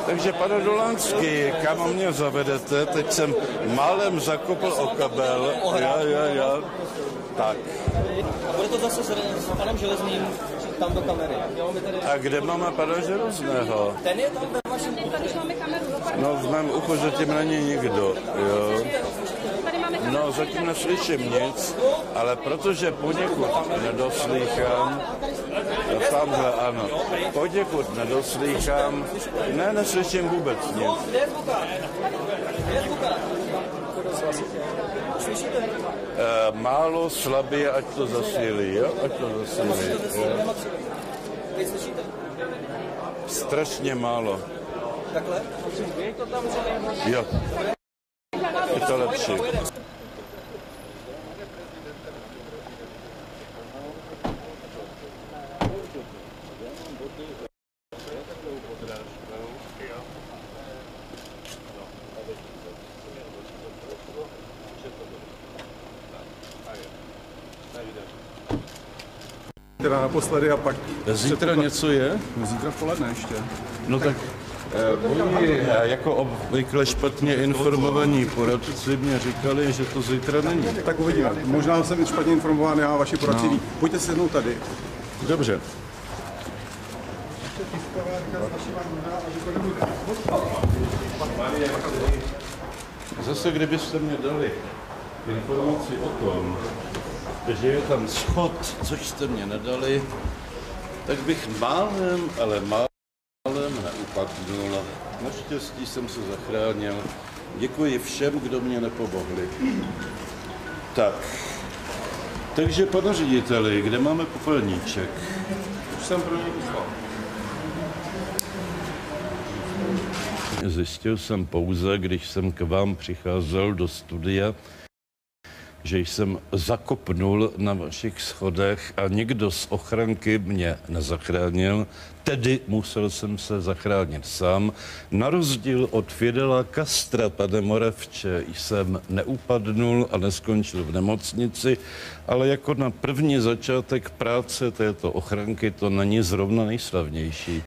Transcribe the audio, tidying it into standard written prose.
Takže pane Dolanský, kam mě zavedete? Teď jsem málem zakopl o kabel. Já. Tak. A bude to zase s panem Železným tam do kamery. A kde máme pana Železného? Ten je tam ve vašem uchu. No v mém uchu zatím není nikdo, jo. No zatím neslyším nic, ale protože poněkud nedoslýchám, tamhle ano, poněkud nedoslýchám, neslyším vůbec nic. Málo, slabě, ať to zasílí, jo? Ať to zasílí. Strašně málo. Takhle? Jo. Je to lepší. Teda naposledy a pak... Zítra něco je? Zítra v poledne ještě. No tak oni jako obvykle špatně informovaní poradci mě říkali, že to zítra není. Tak uvidíme. Možná jsem špatně informován, já vaši poradci ví. Pojďte se sednout tady. Dobře. Zase kdybyste mě dali informaci o tom, že je tam schod, což jste mě nedali, tak bych málem, ale málem neupadnul. Naštěstí jsem se zachránil. Děkuji všem, kdo mě nepomohli. Tak. Takže, pane řediteli, kde máme popelníček? Už jsem pro něj poslal. Zjistil jsem pouze, když jsem k vám přicházel do studia, že jsem zakopnul na vašich schodech a nikdo z ochranky mě nezachránil, tedy musel jsem se zachránit sám. Na rozdíl od Fidela Castra, pane Moravče, jsem neupadnul a neskončil v nemocnici, ale jako na první začátek práce této ochranky to není zrovna nejslavnější.